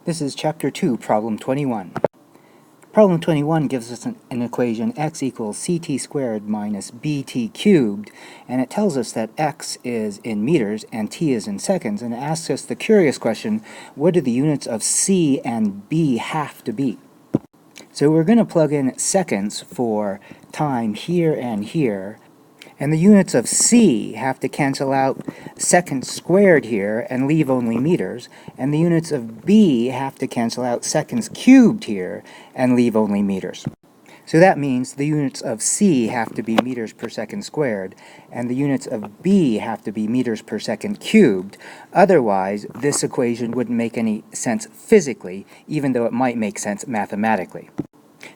This is Chapter 2, Problem 21. Problem 21 gives us an equation x equals ct squared minus bt cubed, and it tells us that x is in meters and t is in seconds, and it asks us the curious question, what do the units of c and b have to be? So we're going to plug in seconds for time here and here, and the units of c have to cancel out seconds squared here and leave only meters, and the units of b have to cancel out seconds cubed here and leave only meters. So that means the units of c have to be meters per second squared, and the units of b have to be meters per second cubed. Otherwise, this equation wouldn't make any sense physically, even though it might make sense mathematically.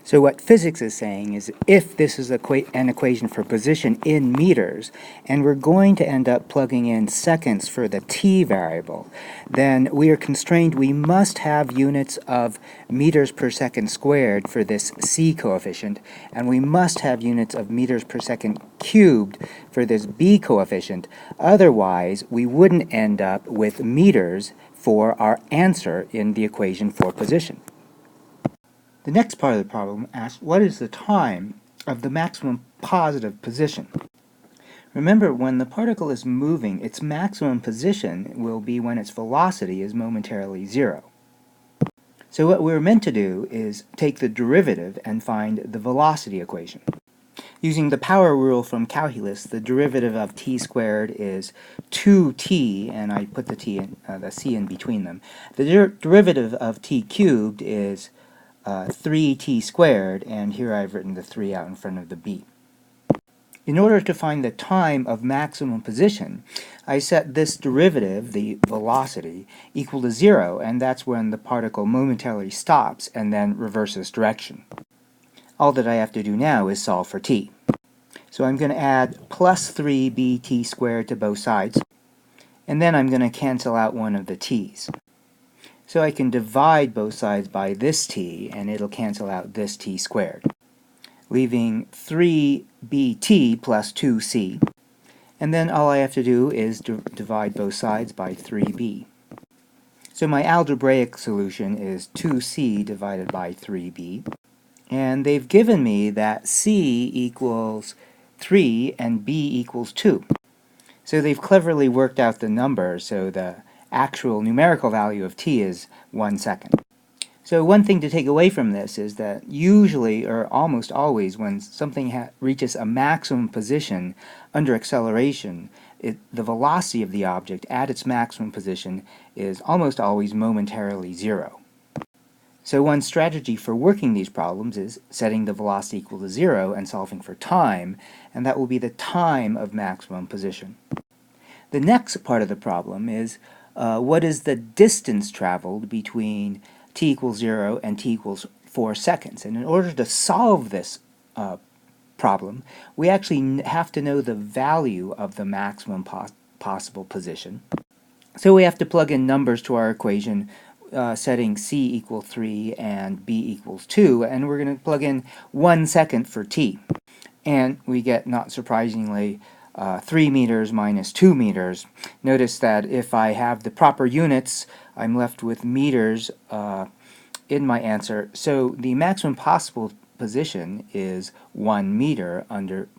So what physics is saying is if this is an equation for position in meters, and we're going to end up plugging in seconds for the t variable, then we are constrained. We must have units of meters per second squared for this c coefficient, and we must have units of meters per second cubed for this b coefficient. Otherwise, we wouldn't end up with meters for our answer in the equation for position. The next part of the problem asks, what is the time of the maximum positive position? Remember, when the particle is moving, its maximum position will be when its velocity is momentarily zero. So what we're meant to do is take the derivative and find the velocity equation. Using the power rule from calculus, the derivative of t squared is 2t, and I put the c in between them. The derivative of t cubed is 3t squared, and here I've written the 3 out in front of the b. In order to find the time of maximum position, I set this derivative, the velocity, equal to 0, and that's when the particle momentarily stops and then reverses direction. All that I have to do now is solve for t. So I'm going to add plus 3bt squared to both sides, and then I'm going to cancel out one of the t's. So I can divide both sides by this t, and it'll cancel out this t squared, leaving 3bt plus 2c. And then all I have to do is divide both sides by 3b. So my algebraic solution is 2c divided by 3b. And they've given me that c equals 3 and b equals 2. So they've cleverly worked out the number so the actual numerical value of t is 1 second. So one thing to take away from this is that usually, or almost always, when something reaches a maximum position under acceleration, the velocity of the object at its maximum position is almost always momentarily zero. So one strategy for working these problems is setting the velocity equal to 0 and solving for time, and that will be the time of maximum position. The next part of the problem is what is the distance traveled between t equals 0 and t equals 4 seconds? And in order to solve this problem, we actually have to know the value of the maximum possible position. So we have to plug in numbers to our equation, setting c equals 3 and b equals 2, and we're going to plug in 1 second for t. And we get, not surprisingly, 3 meters minus 2 meters. Notice that if I have the proper units, I'm left with meters in my answer. So the maximum possible position is 1 meter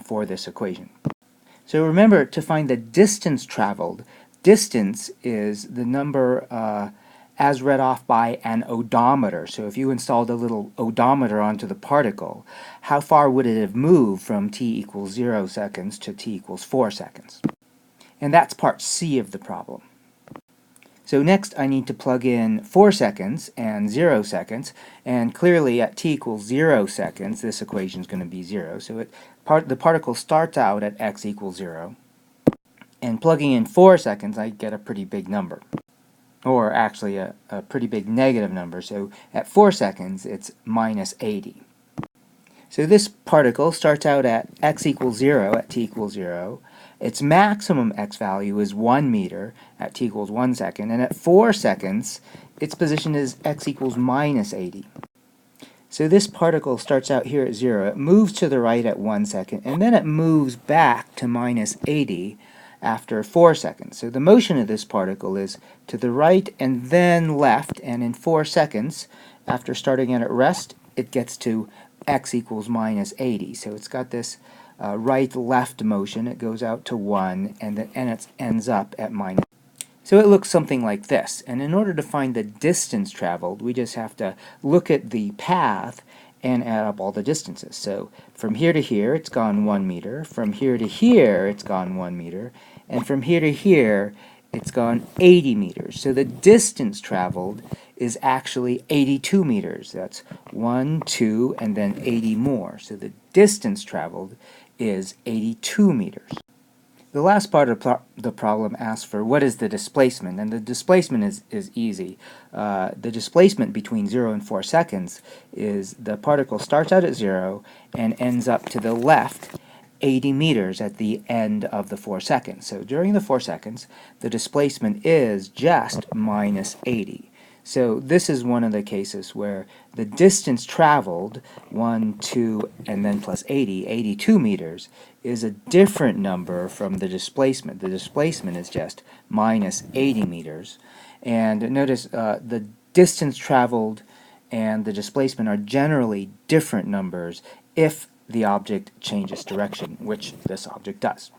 for this equation. So remember, to find the distance traveled, distance is the number as read off by an odometer. So if you installed a little odometer onto the particle, how far would it have moved from t equals 0 seconds to t equals 4 seconds? And that's part C of the problem. So next I need to plug in 4 seconds and 0 seconds, and clearly at t equals 0 seconds, this equation is going to be 0. So the particle starts out at x equals 0, and plugging in 4 seconds, I get a pretty big number. Or actually a pretty big negative number. So at 4 seconds, it's minus 80. So this particle starts out at x equals 0 at t equals 0. Its maximum x value is 1 meter at t equals 1 second. And at 4 seconds, its position is x equals minus 80. So this particle starts out here at 0. It moves to the right at 1 second, and then it moves back to minus 80 after 4 seconds. So the motion of this particle is to the right and then left, and in 4 seconds, after starting at rest, it gets to x equals minus 80. So it's got this right-left motion. It goes out to 1, and it ends up at minus. So it looks something like this. And in order to find the distance traveled, we just have to look at the path and add up all the distances. So from here to here, it's gone 1 meter. From here to here, it's gone 1 meter. And from here to here, it's gone 80 meters. So the distance traveled is actually 82 meters. That's 1, 2, and then 80 more. So the distance traveled is 82 meters. The last part of the problem asks for what is the displacement, and the displacement is easy. The displacement between 0 and 4 seconds is the particle starts out at 0 and ends up to the left 80 meters at the end of the 4 seconds. So during the 4 seconds, the displacement is just minus 80. So this is one of the cases where the distance traveled, 1, 2, and then plus 80, 82 meters, is a different number from the displacement. The displacement is just minus 80 meters. And notice the distance traveled and the displacement are generally different numbers if the object changes direction, which this object does.